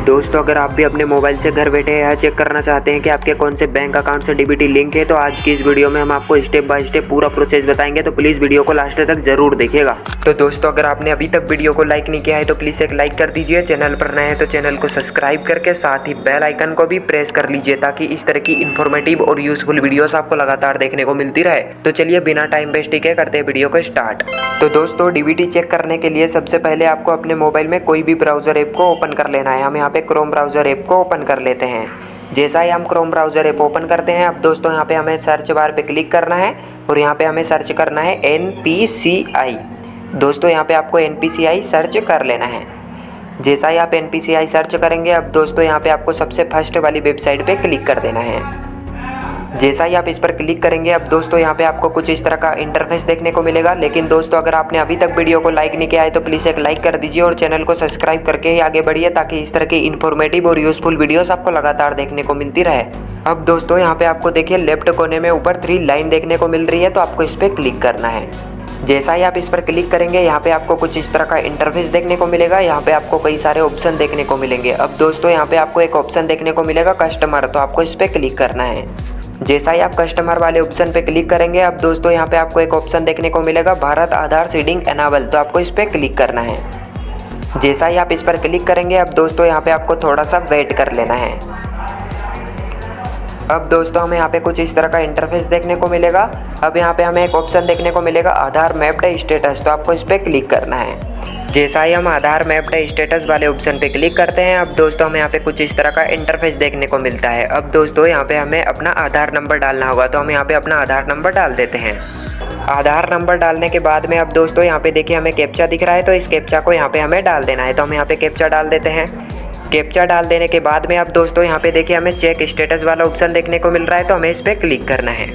दोस्तों अगर आप भी अपने मोबाइल से घर बैठे यह चेक करना चाहते हैं कि आपके कौन से बैंक अकाउंट से डीबीटी लिंक है, तो आज की इस वीडियो में हम आपको स्टेप बाय स्टेप पूरा प्रोसेस बताएंगे, तो प्लीज़ वीडियो को लास्ट तक जरूर देखिएगा। तो दोस्तों अगर आपने अभी तक वीडियो को लाइक नहीं किया है तो प्लीज़ एक लाइक कर दीजिए, चैनल पर नए हैं तो चैनल को सब्सक्राइब करके साथ ही बेल आइकन को भी प्रेस कर लीजिए ताकि इस तरह की इन्फॉर्मेटिव और यूजफुल वीडियोस आपको लगातार देखने को मिलती रहे। तो चलिए बिना टाइम वेस्ट किए करते हैं वीडियो को स्टार्ट। तो दोस्तों डीबीटी चेक करने के लिए सबसे पहले आपको अपने मोबाइल में कोई भी ब्राउजर ऐप को ओपन कर लेना है। हम यहाँ पे क्रोम ब्राउजर ऐप को ओपन कर लेते हैं। जैसा ही हम क्रोम ब्राउजर ऐप ओपन करते हैं, अब दोस्तों यहाँ पे हमें सर्च बार पे क्लिक करना है और यहाँ पे हमें सर्च करना है NPCI। दोस्तों यहाँ पे आपको NPCI सर्च कर लेना है। जैसा ही आप NPCI सर्च करेंगे, अब दोस्तों यहाँ पे आपको सबसे फर्स्ट वाली वेबसाइट पे क्लिक कर देना है। जैसा ही आप इस पर क्लिक करेंगे, अब दोस्तों यहाँ पे आपको कुछ इस तरह का इंटरफेस देखने को मिलेगा। लेकिन दोस्तों अगर आपने अभी तक वीडियो को लाइक नहीं किया है तो प्लीज़ एक लाइक कर दीजिए और चैनल को सब्सक्राइब करके ही आगे बढ़िए ताकि इस तरह की इन्फॉर्मेटिव और यूजफुल वीडियोस आपको लगातार देखने को मिलती रहे। अब दोस्तों यहाँ पे आपको देखिए लेफ्ट कोने में ऊपर 3 लाइन देखने को मिल रही है, तो आपको इस पर क्लिक करना है। जैसा ही आप इस पर क्लिक करेंगे, यहाँ पे आपको कुछ इस तरह का इंटरफेस देखने को मिलेगा। यहाँ पे आपको कई सारे ऑप्शन देखने को मिलेंगे। अब दोस्तों यहाँ पे आपको एक ऑप्शन देखने को मिलेगा कस्टमर, तो आपको इस पर क्लिक करना है। जैसा ही आप कस्टमर वाले ऑप्शन पे क्लिक करेंगे, अब दोस्तों यहाँ पे आपको एक ऑप्शन देखने को मिलेगा भारत आधार सीडिंग एनाबल, तो आपको इस पर क्लिक करना है। जैसा ही आप इस पर क्लिक करेंगे, अब दोस्तों यहाँ पे आपको थोड़ा सा वेट कर लेना है। अब दोस्तों हमें यहाँ पे कुछ इस तरह का इंटरफेस देखने को मिलेगा। अब यहाँ पे हमें एक ऑप्शन देखने को मिलेगा आधार मैप्ड स्टेटस, तो आपको इस पर क्लिक करना है। जैसा ही हम आधार मैप्ड स्टेटस वाले ऑप्शन पे क्लिक करते हैं, अब दोस्तों हमें यहाँ पे कुछ इस तरह का इंटरफेस देखने को मिलता है। अब दोस्तों यहाँ पे हमें अपना आधार नंबर डालना होगा, तो हम यहाँ पे अपना आधार नंबर डाल देते हैं। आधार नंबर डालने के बाद में अब दोस्तों यहाँ पे देखिए हमें कैप्चा दिख रहा है, तो इस कैप्चा को यहाँ पे हमें डाल देना है। तो हम यहाँ पे कैप्चा डाल देते हैं। कैप्चा डाल देने के बाद में अब दोस्तों यहाँ पे देखिए हमें चेक स्टेटस वाला ऑप्शन देखने को मिल रहा है, तो हमें इस पर क्लिक करना है।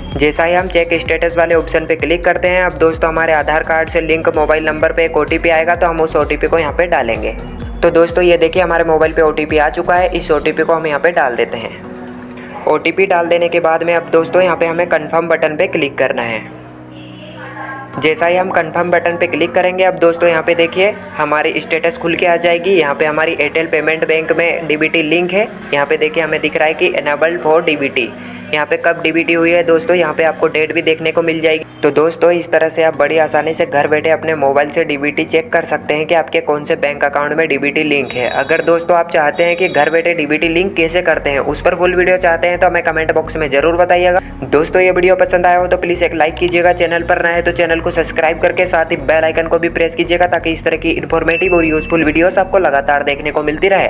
जैसा ही हम चेक स्टेटस वाले ऑप्शन पे क्लिक करते हैं, अब दोस्तों हमारे आधार कार्ड से लिंक मोबाइल नंबर पे एक OTP आएगा, तो हम उस OTP को यहाँ पे डालेंगे। तो दोस्तों ये देखिए हमारे मोबाइल पे OTP आ चुका है। इस OTP को हम यहाँ पे डाल देते हैं। OTP डाल देने के बाद में अब दोस्तों यहाँ पे हमें कन्फर्म बटन पे क्लिक करना है। जैसा ही हम कन्फर्म बटन पे क्लिक करेंगे, अब दोस्तों यहाँ पे देखिए हमारी स्टेटस खुल के आ जाएगी। यहाँ पे हमारी एयरटेल पेमेंट बैंक में डीबीटी लिंक है। यहाँ पे देखिए हमें दिख रहा है कि एनेबल्ड फॉर डीबीटी। यहाँ पे कब डीबीटी हुई है दोस्तों, यहाँ पे आपको डेट भी देखने को मिल जाएगी। तो दोस्तों इस तरह से आप बड़ी आसानी से घर बैठे अपने मोबाइल से डीबीटी चेक कर सकते हैं कि आपके कौन से बैंक अकाउंट में डीबीटी लिंक है। अगर दोस्तों आप चाहते हैं कि घर बैठे डीबीटी लिंक कैसे करते हैं उस पर फुल वीडियो चाहते हैं तो हमें कमेंट बॉक्स में जरूर बताइएगा। दोस्तों ये वीडियो पसंद आया हो तो प्लीज़ एक लाइक कीजिएगा, चैनल पर नए हैं तो चैनल को सब्सक्राइब करके साथ ही बेल आइकन को भी प्रेस कीजिएगा ताकि इस तरह की इन्फॉर्मेटिव और यूजफुल वीडियोस आपको लगातार देखने को मिलती रहे।